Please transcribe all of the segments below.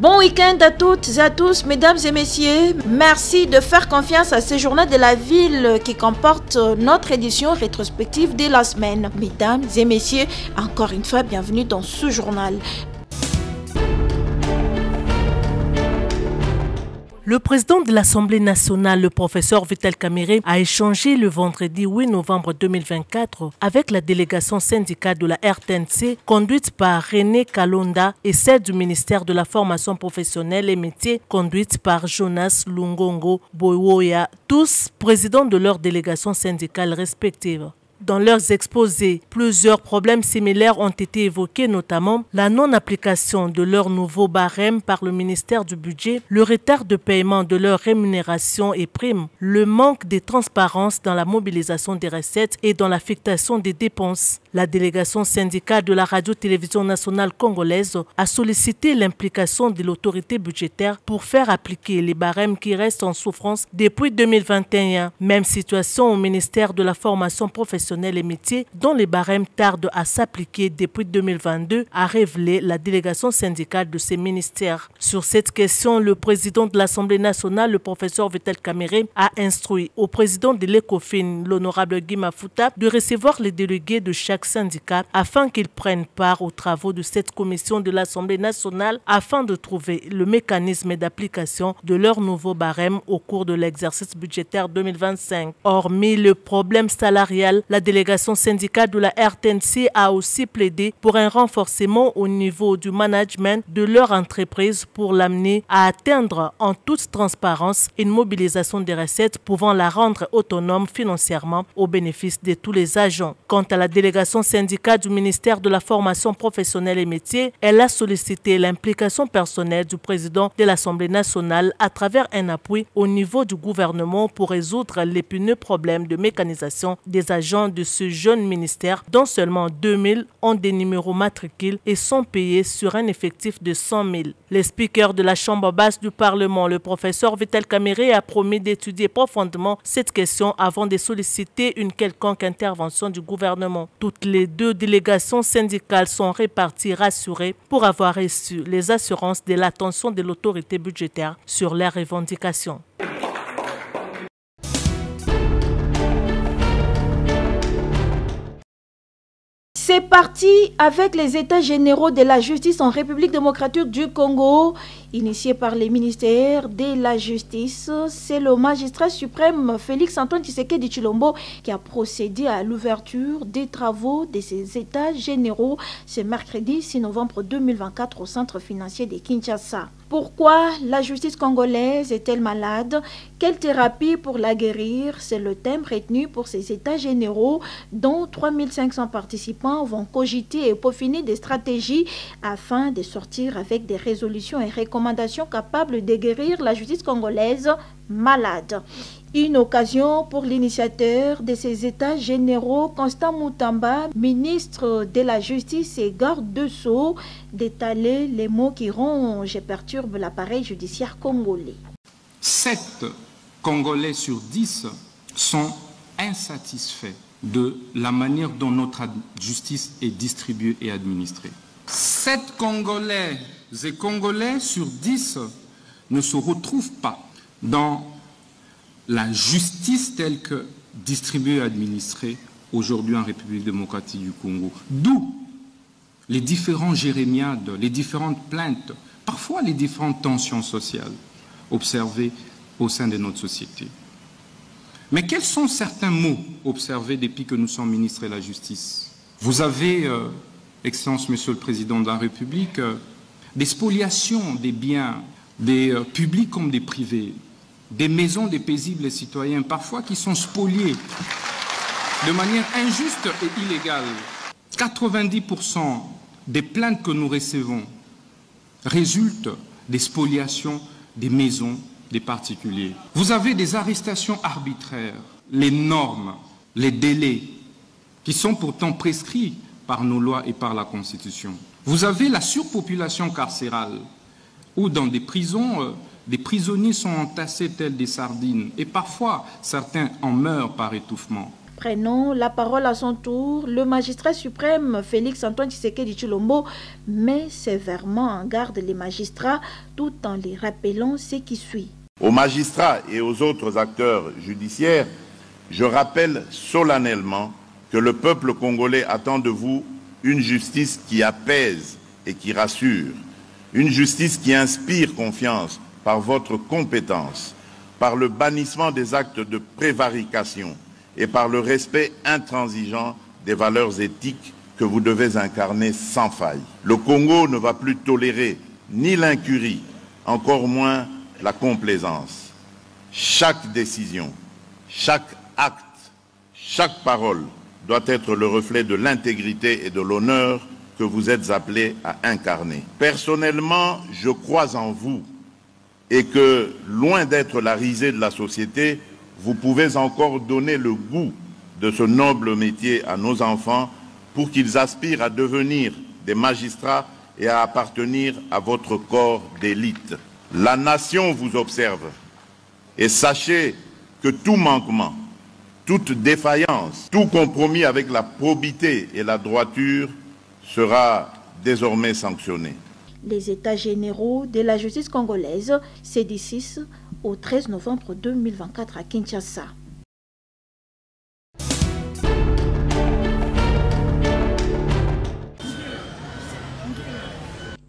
Bon week-end à toutes et à tous, mesdames et messieurs. Merci de faire confiance à ce journal de la ville qui comporte notre édition rétrospective de la semaine. Mesdames et messieurs, encore une fois, bienvenue dans ce journal. Le président de l'Assemblée nationale, le professeur Vital Kamerhe, a échangé le vendredi 8 novembre 2024 avec la délégation syndicale de la RTNC conduite par René Kalonda et celle du ministère de la formation professionnelle et métiers conduite par Jonas Lungongo Boyoya, tous présidents de leurs délégations syndicales respectives. Dans leurs exposés, plusieurs problèmes similaires ont été évoqués, notamment la non-application de leur nouveau barème par le ministère du Budget, le retard de paiement de leurs rémunérations et primes, le manque de transparence dans la mobilisation des recettes et dans l'affectation des dépenses. La délégation syndicale de la radio-télévision nationale congolaise a sollicité l'implication de l'autorité budgétaire pour faire appliquer les barèmes qui restent en souffrance depuis 2021. Même situation au ministère de la formation professionnelle et métiers, dont les barèmes tardent à s'appliquer depuis 2022, a révélé la délégation syndicale de ces ministères. Sur cette question, le président de l'Assemblée nationale, le professeur Vital Kamerhe, a instruit au président de l'ECOFIN, l'honorable Guy Mafuta, de recevoir les délégués de chaque syndicat afin qu'ils prennent part aux travaux de cette commission de l'Assemblée nationale afin de trouver le mécanisme d'application de leur nouveau barème au cours de l'exercice budgétaire 2025. Hormis le problème salarial, la délégation syndicale de la RTNC a aussi plaidé pour un renforcement au niveau du management de leur entreprise pour l'amener à atteindre en toute transparence une mobilisation des recettes pouvant la rendre autonome financièrement au bénéfice de tous les agents. Quant à la délégation syndicale du ministère de la formation professionnelle et métiers, elle a sollicité l'implication personnelle du président de l'Assemblée nationale à travers un appui au niveau du gouvernement pour résoudre l'épineux problème de mécanisation des agents de ce jeune ministère, dont seulement 2000 ont des numéros matricules et sont payés sur un effectif de 100 000. Le speaker de la Chambre basse du Parlement, le professeur Vital Kamerhe, a promis d'étudier profondément cette question avant de solliciter une quelconque intervention du gouvernement. Toutes les deux délégations syndicales sont réparties rassurées pour avoir reçu les assurances de l'attention de l'autorité budgétaire sur leurs revendications. C'est parti avec les états généraux de la justice en République démocratique du Congo, initié par les ministères de la justice. C'est le magistrat suprême Félix Antoine Tshisekedi Tshilombo qui a procédé à l'ouverture des travaux de ces états généraux ce mercredi 6 novembre 2024 au centre financier de Kinshasa. Pourquoi la justice congolaise est-elle malade? Quelle thérapie pour la guérir? C'est le thème retenu pour ces états généraux dont 3500 participants vont cogiter et peaufiner des stratégies afin de sortir avec des résolutions et recommandations capables de guérir la justice congolaise malade. Une occasion pour l'initiateur de ces états généraux, Constant Moutamba, ministre de la Justice et garde de Sceaux, d'étaler les mots qui rongent et perturbent l'appareil judiciaire congolais. 7 Congolais sur 10 sont insatisfaits de la manière dont notre justice est distribuée et administrée. 7 Congolais et Congolais sur 10 ne se retrouvent pas dans la justice telle que distribuée et administrée aujourd'hui en République démocratique du Congo. D'où les différents jérémiades, les différentes plaintes, parfois les différentes tensions sociales observées au sein de notre société. Mais quels sont certains mots observés depuis que nous sommes ministres de la Justice? Vous avez, Excellence Monsieur le Président de la République, des spoliations des biens, des publics comme des privés, des maisons des paisibles citoyens, parfois qui sont spoliées de manière injuste et illégale. 90% des plaintes que nous recevons résultent des spoliations des maisons des particuliers. Vous avez des arrestations arbitraires, les normes, les délais, qui sont pourtant prescrits par nos lois et par la Constitution. Vous avez la surpopulation carcérale, où dans des prisons, des prisonniers sont entassés tels des sardines, et parfois certains en meurent par étouffement. Prenons la parole à son tour, le magistrat suprême Félix Antoine Tshisekedi Tshilombo met sévèrement en garde les magistrats tout en les rappelant ce qui suit. Aux magistrats et aux autres acteurs judiciaires, je rappelle solennellement que le peuple congolais attend de vous une justice qui apaise et qui rassure, une justice qui inspire confiance par votre compétence, par le bannissement des actes de prévarication et par le respect intransigeant des valeurs éthiques que vous devez incarner sans faille. Le Congo ne va plus tolérer ni l'incurie, encore moins la complaisance. Chaque décision, chaque acte, chaque parole doit être le reflet de l'intégrité et de l'honneur que vous êtes appelés à incarner. Personnellement, je crois en vous et que, loin d'être la risée de la société, vous pouvez encore donner le goût de ce noble métier à nos enfants pour qu'ils aspirent à devenir des magistrats et à appartenir à votre corps d'élite. La nation vous observe et sachez que tout manquement, toute défaillance, tout compromis avec la probité et la droiture sera désormais sanctionné. Les États généraux de la justice congolaise, c'est du 6 au 13 novembre 2024 à Kinshasa.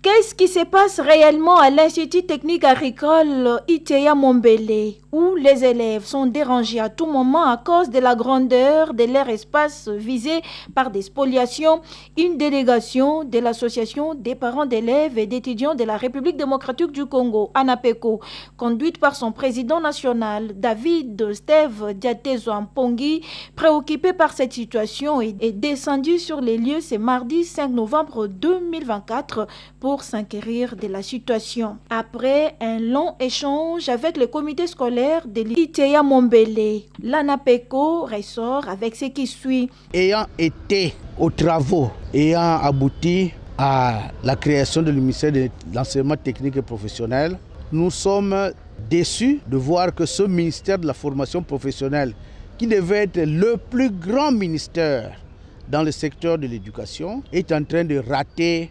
Qu'est-ce qui se passe réellement à l'Institut technique agricole Iteya Mombele, où les élèves sont dérangés à tout moment à cause de la grandeur de leur espace visé par des spoliations? Une délégation de l'Association des parents d'élèves et d'étudiants de la République démocratique du Congo, ANAPECO, conduite par son président national, David Steve Diatezo Mpongi, préoccupé par cette situation, est descendu sur les lieux ce mardi 5 novembre 2024 pour s'inquérir de la situation. Après un long échange avec le comité scolaire de l'Iteya Mombele, l'ANAPECO ressort avec ce qui suit. Ayant été aux travaux, ayant abouti à la création de ministère de l'enseignement technique et professionnel, nous sommes déçus de voir que ce ministère de la formation professionnelle, qui devait être le plus grand ministère dans le secteur de l'éducation, est en train de rater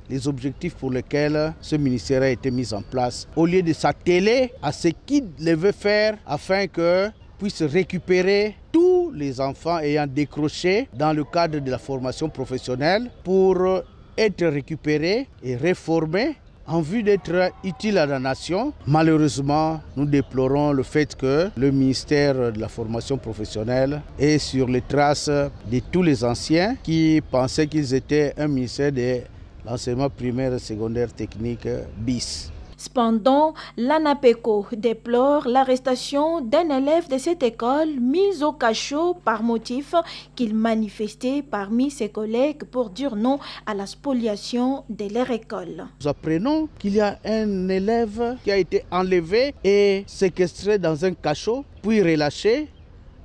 les objectifs pour lesquels ce ministère a été mis en place, au lieu de s'atteler à ce qu'il devait faire afin que puisse récupérer tous les enfants ayant décroché dans le cadre de la formation professionnelle pour être récupérés et réformés en vue d'être utiles à la nation. Malheureusement, nous déplorons le fait que le ministère de la formation professionnelle est sur les traces de tous les anciens qui pensaient qu'ils étaient un ministère de l'enseignement primaire et secondaire technique bis. Cependant, l'ANAPECO déplore l'arrestation d'un élève de cette école mis au cachot par motif qu'il manifestait parmi ses collègues pour dire non à la spoliation de leur école. Nous apprenons qu'il y a un élève qui a été enlevé et séquestré dans un cachot, puis relâché.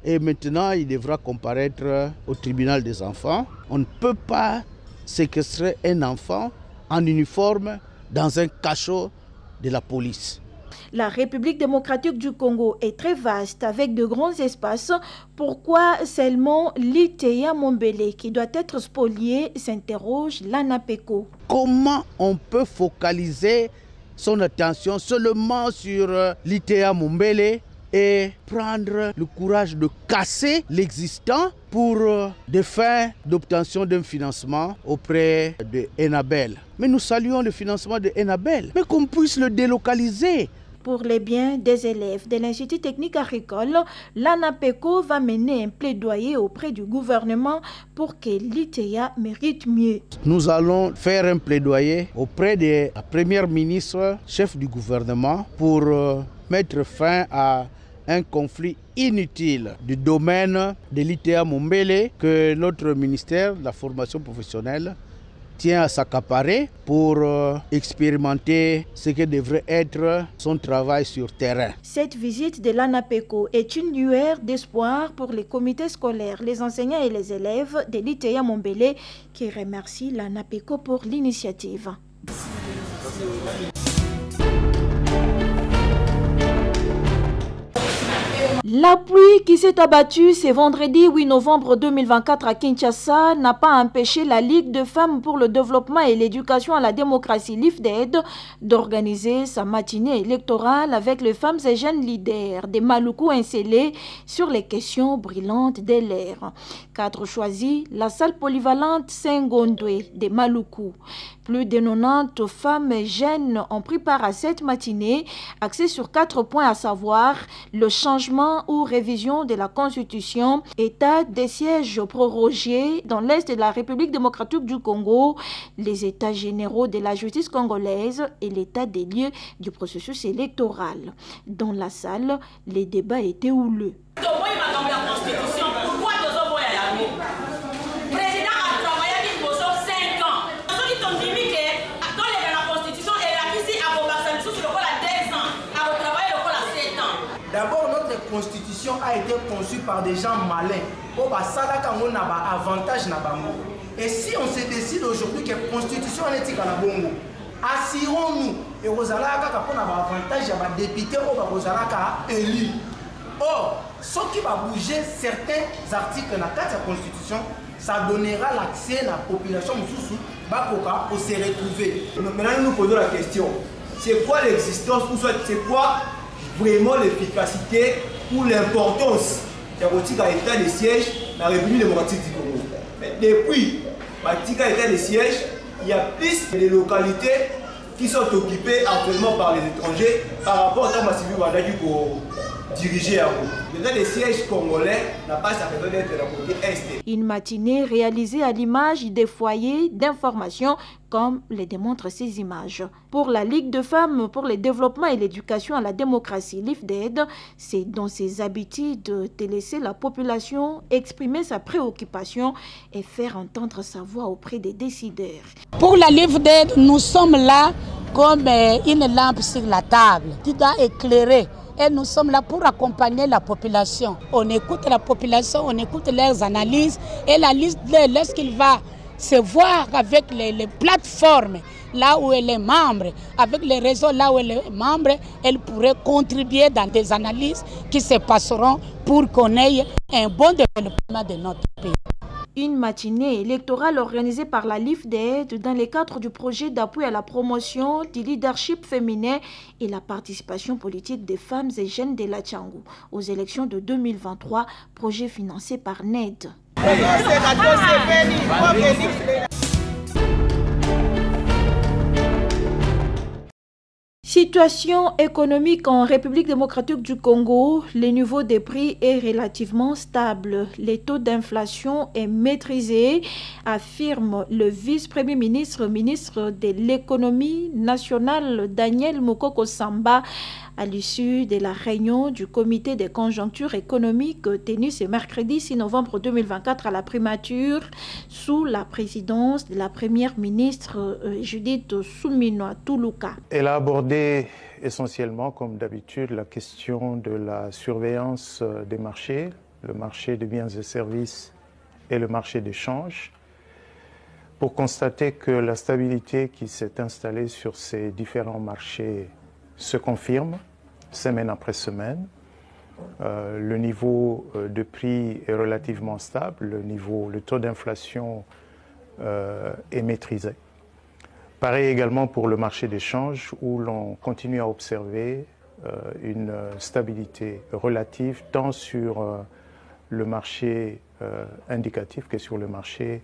Et maintenant, il devra comparaître au tribunal des enfants. On ne peut pas séquestrer un enfant en uniforme dans un cachot de la police. La République démocratique du Congo est très vaste avec de grands espaces. Pourquoi seulement l'Iteya Mombele qui doit être spolié, s'interroge l'ANAPECO. Comment on peut focaliser son attention seulement sur l'Iteya Mombele et prendre le courage de casser l'existant pour des fins d'obtention d'un financement auprès de Enabel. Mais nous saluons le financement de Enabel, mais qu'on puisse le délocaliser. Pour les biens des élèves de l'Institut technique agricole, l'ANAPECO va mener un plaidoyer auprès du gouvernement pour que l'Iteya mérite mieux. Nous allons faire un plaidoyer auprès de la première ministre, chef du gouvernement, pour mettre fin à un conflit inutile du domaine de l'Iteya Mombele que notre ministère de la formation professionnelle tient à s'accaparer pour expérimenter ce que devrait être son travail sur terrain. Cette visite de l'ANAPECO est une lueur d'espoir pour les comités scolaires, les enseignants et les élèves de l'Iteya Mombele qui remercient l'ANAPECO pour l'initiative. La pluie qui s'est abattue ce vendredi 8 novembre 2024 à Kinshasa n'a pas empêché la Ligue de femmes pour le développement et l'éducation à la démocratie, l'IFDED, d'organiser sa matinée électorale avec les femmes et jeunes leaders des Maluku installés sur les questions brillantes de l'ère. Cadre choisi, la salle polyvalente Saint-Gondoué des Maluku. Plus de 90 femmes et jeunes ont pris part à cette matinée, axée sur 4 points, à savoir le changement ou révision de la Constitution, état des sièges prorogés dans l'Est de la République démocratique du Congo, les états généraux de la justice congolaise et l'état des lieux du processus électoral. Dans la salle, les débats étaient houleux. D'abord, notre constitution a été conçue par des gens malins. On a un avantage. Et si on se décide aujourd'hui que la constitution est bongo, assurons-nous et vous allez avoir un avantage à député ou à élu. Or, ce qui va bouger certains articles de la constitution, ça donnera l'accès à la population pour se retrouver. Maintenant, nous nous posons la question, c'est quoi l'existence ou soit c'est quoi vraiment l'efficacité ou l'importance de l'état de siège dans la République démocratique du Congo. Mais depuis l'état de siège, il y a plus de localités qui sont occupées actuellement par les étrangers par rapport à Massivi Wadaki pour diriger à vous. L'état de siège congolais n'a pas sa raison d'être de la côté Est. Une matinée réalisée à l'image des foyers d'information comme le démontrent ces images. Pour la Ligue de femmes pour le développement et l'éducation à la démocratie, l'IFDED, c'est dans ses habitudes de laisser la population exprimer sa préoccupation et faire entendre sa voix auprès des décideurs. Pour la l'IFDED, nous sommes là comme une lampe sur la table qui doit éclairer. Et nous sommes là pour accompagner la population. On écoute la population, on écoute leurs analyses. Et la liste, lorsqu'il va se voir avec les plateformes, là où elle est membre, avec les réseaux là où elle est membre, elle pourrait contribuer dans des analyses qui se passeront pour qu'on ait un bon développement de notre pays. Une matinée électorale organisée par la LIFDED dans le cadre du projet d'appui à la promotion du leadership féminin et la participation politique des femmes et jeunes de la Tchangou aux élections de 2023, projet financé par NED. Situation économique en République démocratique du Congo, le niveau des prix est relativement stable. Le taux d'inflation est maîtrisé, affirme le vice-premier ministre, ministre de l'économie nationale Daniel Mokoko Samba, à l'issue de la réunion du comité des conjonctures économiques tenue ce mercredi 6 novembre 2024 à la primature sous la présidence de la première ministre Judith Suminwa Tuluka. Elle a abordé essentiellement, comme d'habitude, la question de la surveillance des marchés, le marché des biens et services et le marché des changes, pour constater que la stabilité qui s'est installée sur ces différents marchés se confirme semaine après semaine. Le niveau de prix est relativement stable, le taux d'inflation est maîtrisé. Pareil également pour le marché des changes où l'on continue à observer une stabilité relative tant sur le marché indicatif que sur le marché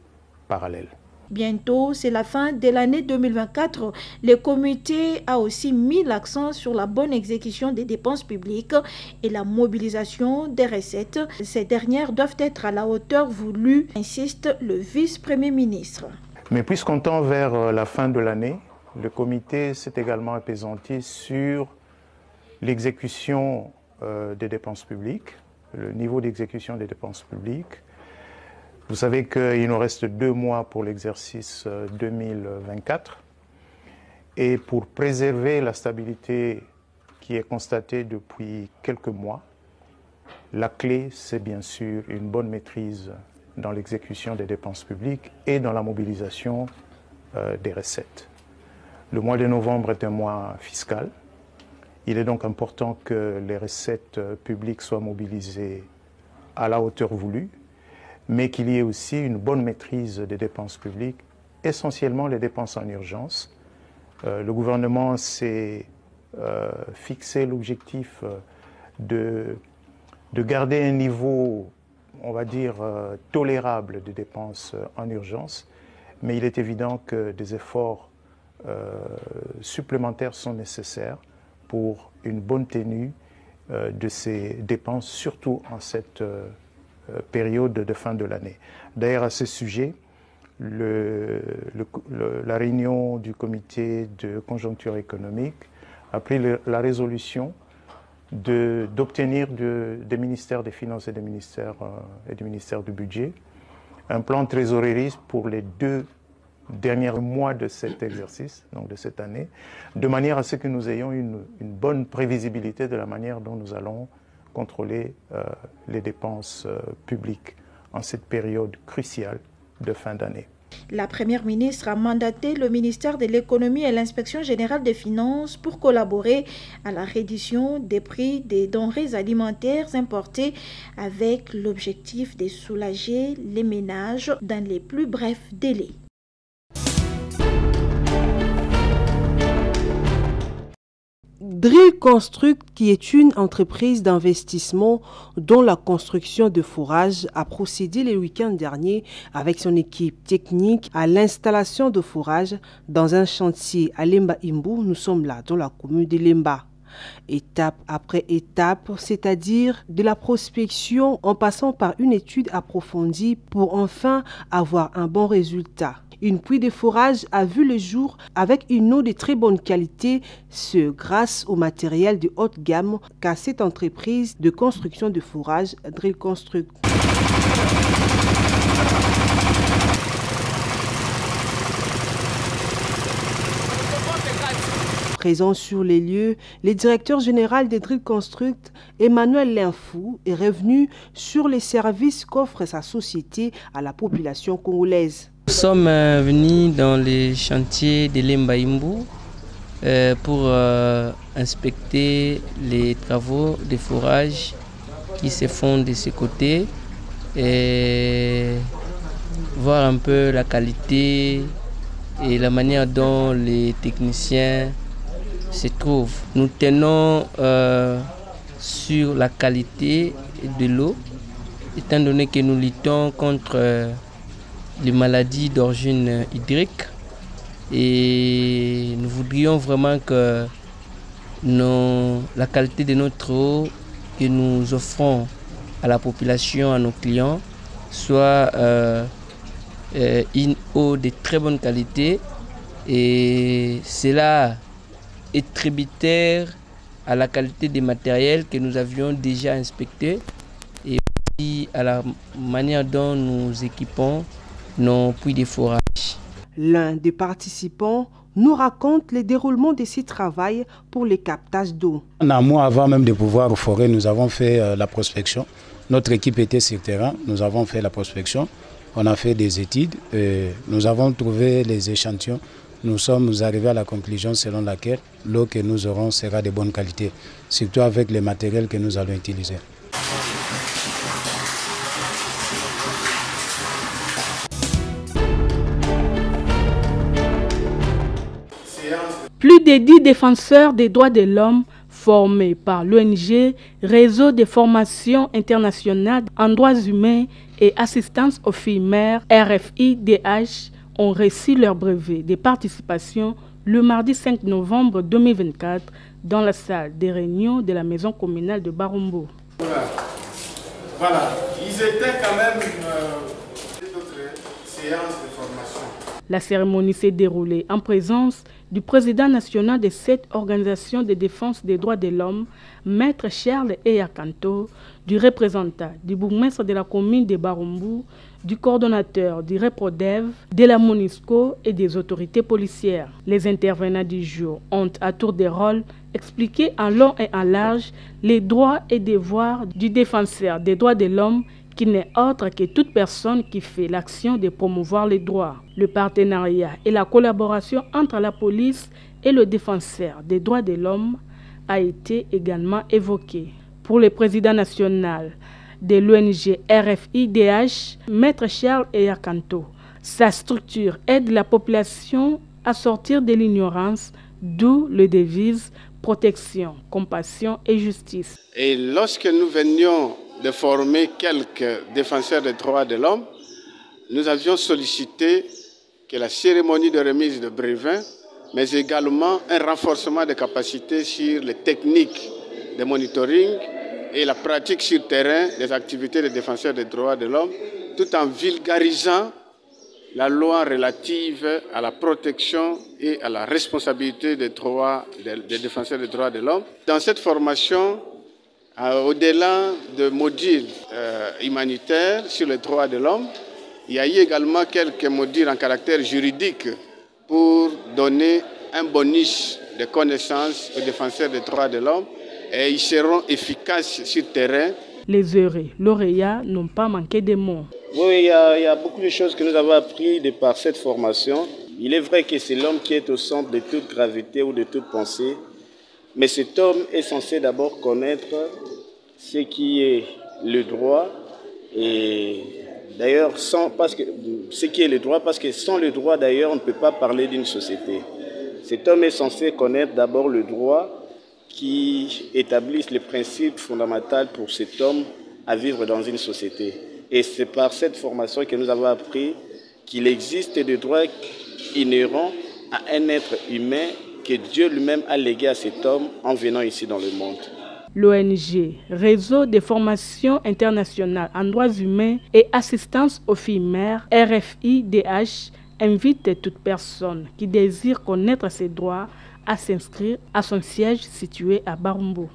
parallèle. Bientôt, c'est la fin de l'année 2024. Le comité a aussi mis l'accent sur la bonne exécution des dépenses publiques et la mobilisation des recettes. Ces dernières doivent être à la hauteur voulue, insiste le vice-premier ministre. Mais puisqu'on tend vers la fin de l'année, le comité s'est également appesanti sur l'exécution des dépenses publiques, le niveau d'exécution des dépenses publiques. Vous savez qu'il nous reste 2 mois pour l'exercice 2024 et pour préserver la stabilité qui est constatée depuis quelques mois, la clé c'est bien sûr une bonne maîtrise dans l'exécution des dépenses publiques et dans la mobilisation des recettes. Le mois de novembre est un mois fiscal Il est donc important que les recettes publiques soient mobilisées à la hauteur voulue, mais qu'il y ait aussi une bonne maîtrise des dépenses publiques, essentiellement les dépenses en urgence. Le gouvernement s'est fixé l'objectif de garder un niveau, on va dire, tolérable de dépenses en urgence, mais il est évident que des efforts supplémentaires sont nécessaires pour une bonne tenue de ces dépenses, surtout en cette période de fin de l'année. D'ailleurs, à ce sujet, la réunion du comité de conjoncture économique a pris la résolution d'obtenir des ministères des Finances et du ministère du Budget un plan trésorériste pour les 2 derniers mois de cet exercice, donc de cette année, de manière à ce que nous ayons une bonne prévisibilité de la manière dont nous allons contrôler les dépenses publiques en cette période cruciale de fin d'année. La Première ministre a mandaté le ministère de l'Économie et l'Inspection générale des finances pour collaborer à la réduction des prix des denrées alimentaires importées avec l'objectif de soulager les ménages dans les plus brefs délais. Drill Construct, qui est une entreprise d'investissement dont la construction de forages, a procédé le week-end dernier avec son équipe technique à l'installation de forages dans un chantier à Lemba Imbu. Nous sommes là dans la commune de Lemba. Étape après étape, c'est-à-dire de la prospection en passant par une étude approfondie pour enfin avoir un bon résultat. Une puits de forage a vu le jour avec une eau de très bonne qualité, ce grâce au matériel de haute gamme qu'a cette entreprise de construction de forage Drill Construct. Présent sur les lieux, le directeur général de Drill Construct, Emmanuel Linfou, est revenu sur les services qu'offre sa société à la population congolaise. Nous sommes venus dans les chantiers de Lemba Imbu pour inspecter les travaux de forage qui se font de ce côté et voir un peu la qualité et la manière dont les techniciens se trouvent. Nous tenons sur la qualité de l'eau, étant donné que nous luttons contre les maladies d'origine hydrique et nous voudrions vraiment que la qualité de notre eau que nous offrons à la population, à nos clients, soit une eau de très bonne qualité, et cela est tributaire à la qualité des matériels que nous avions déjà inspectés et aussi à la manière dont nous équipons nos puits de forage. L'un des participants nous raconte le déroulement de ces travaux pour les captages d'eau. En amont, avant même de pouvoir forer, nous avons fait la prospection. Notre équipe était sur terrain, nous avons fait la prospection, on a fait des études, nous avons trouvé les échantillons. Nous sommes arrivés à la conclusion selon laquelle l'eau que nous aurons sera de bonne qualité, surtout avec les matériels que nous allons utiliser. Plus de 10 défenseurs des droits de l'homme formés par l'ONG Réseau de formation internationale en droits humains et assistance aux filles mères RFIDH ont reçu leur brevet de participation le mardi 5 novembre 2024 dans la salle des réunions de la maison communale de Barumbu. Voilà, ils étaient quand même d'autres séances de formation. La cérémonie s'est déroulée en présence du président national de cette organisation de défense des droits de l'homme, Maître Charles Eyakanto, du représentant du bourgmestre de la commune de Barumbu, du coordonnateur du Reprodev, de la MONUSCO et des autorités policières. Les intervenants du jour ont à tour de rôle expliqué en long et en large les droits et devoirs du défenseur des droits de l'homme, qui n'est autre que toute personne qui fait l'action de promouvoir les droits. Le partenariat et la collaboration entre la police et le défenseur des droits de l'homme a été également évoqué. Pour le président national de l'ONG RFIDH, Maître Charles Eyakanto, sa structure aide la population à sortir de l'ignorance, d'où le devise protection, compassion et justice. Et lorsque nous venions de former quelques défenseurs des droits de l'homme, nous avions sollicité que la cérémonie de remise de brevets, mais également un renforcement des capacités sur les techniques de monitoring et la pratique sur terrain des activités des défenseurs des droits de l'homme, tout en vulgarisant la loi relative à la protection et à la responsabilité des défenseurs des droits de l'homme. Dans cette formation, au-delà de modules humanitaires sur les droits de l'homme, il y a eu également quelques modules en caractère juridique pour donner un bonus de connaissances aux défenseurs des droits de l'homme et ils seront efficaces sur terrain. Les heureux lauréats n'ont pas manqué de mots. Oui, il y a beaucoup de choses que nous avons appris de par cette formation. Il est vrai que c'est l'homme qui est au centre de toute gravité ou de toute pensée, mais cet homme est censé d'abord connaître ce qui est le droit et d'ailleurs ce qui est le droit, parce que sans le droit d'ailleurs on ne peut pas parler d'une société. Cet homme est censé connaître d'abord le droit qui établissent les principes fondamentaux pour cet homme à vivre dans une société. Et c'est par cette formation que nous avons appris qu'il existe des droits inhérents à un être humain que Dieu lui-même a légué à cet homme en venant ici dans le monde. L'ONG, Réseau de formation internationale en droits humains et assistance aux filles mères, RFIDH, invite toute personne qui désire connaître ses droits à s'inscrire à son siège situé à Barumbu.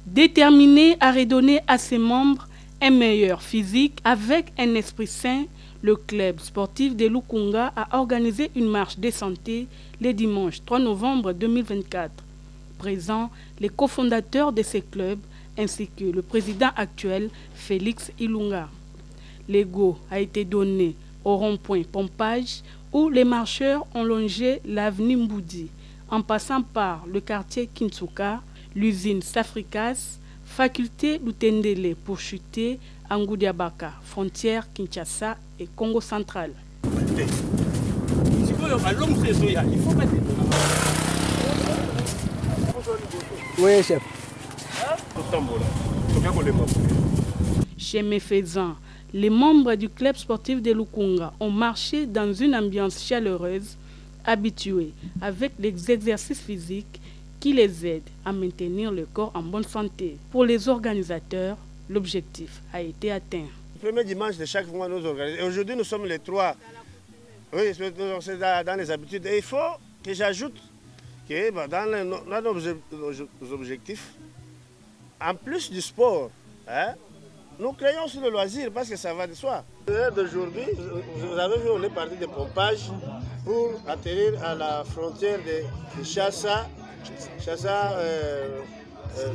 Déterminé à redonner à ses membres un meilleur physique avec un esprit sain, le club sportif de Lukunga a organisé une marche de santé le dimanche 3 novembre 2024. Présents les cofondateurs de ce club ainsi que le président actuel Félix Ilunga. L'ego a été donné au rond-point Pompage où les marcheurs ont longé l'avenue Mboudi en passant par le quartier Kintsuka, l'usine Safricas, faculté Lutendele pour chuter à Ngoudiabaka, frontière Kinshasa et Congo central. Oui, chef. Chemin faisant, les membres du club sportif de Lukunga ont marché dans une ambiance chaleureuse, habitués avec les exercices physiques qui les aident à maintenir le corps en bonne santé. Pour les organisateurs, l'objectif a été atteint. Le premier dimanche de chaque mois, nous organisons. Aujourd'hui, nous sommes les 3. Oui, c'est dans les habitudes. Et il faut que j'ajoute que dans nos objectifs, en plus du sport, nous créons aussi le loisir parce que ça va de soi. L'heure d'aujourd'hui, vous avez vu, on est parti de Pompage pour atterrir à la frontière de Chassa,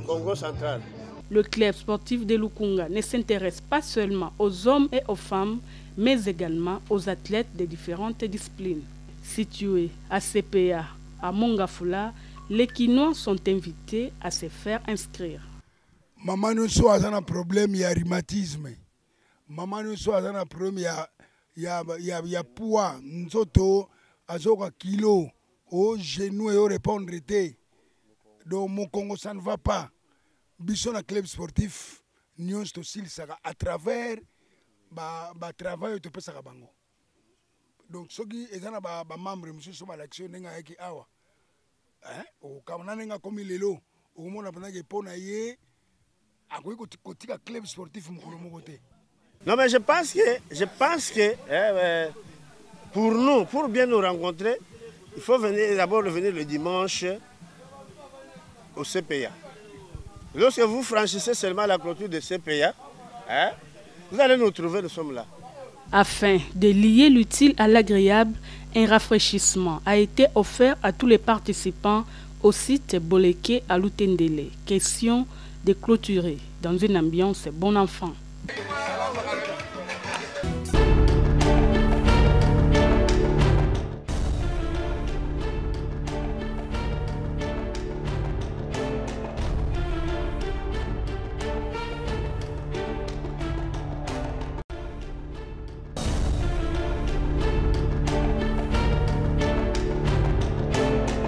Congo central. Le club sportif de Lukunga ne s'intéresse pas seulement aux hommes et aux femmes, mais également aux athlètes de différentes disciplines. Situé à CPA, à Mongafula, les Kinois sont invités à se faire inscrire. Maman nous a un problème, il y a rhumatisme. Maman nous a un problème, il y a poids, nous avons kilo, au genou et au répondre. Donc mon Congo ça ne va pas. Bisson un club sportif, nous aussi à travers le travail de Pesa Bango. Donc ceux qui sont membres, nous sommes à l'action qui awa. Au Kamana comme il est là, au monde a besoin de ponailler. Club sportif. Non mais je pense que pour nous, pour bien nous rencontrer, il faut d'abord venir le dimanche au CPA. Lorsque vous franchissez seulement la clôture de CPA, vous allez nous trouver, nous sommes là. Afin de lier l'utile à l'agréable, un rafraîchissement a été offert à tous les participants au site Boleke à Lutendele. Question de clôturer dans une ambiance bon enfant.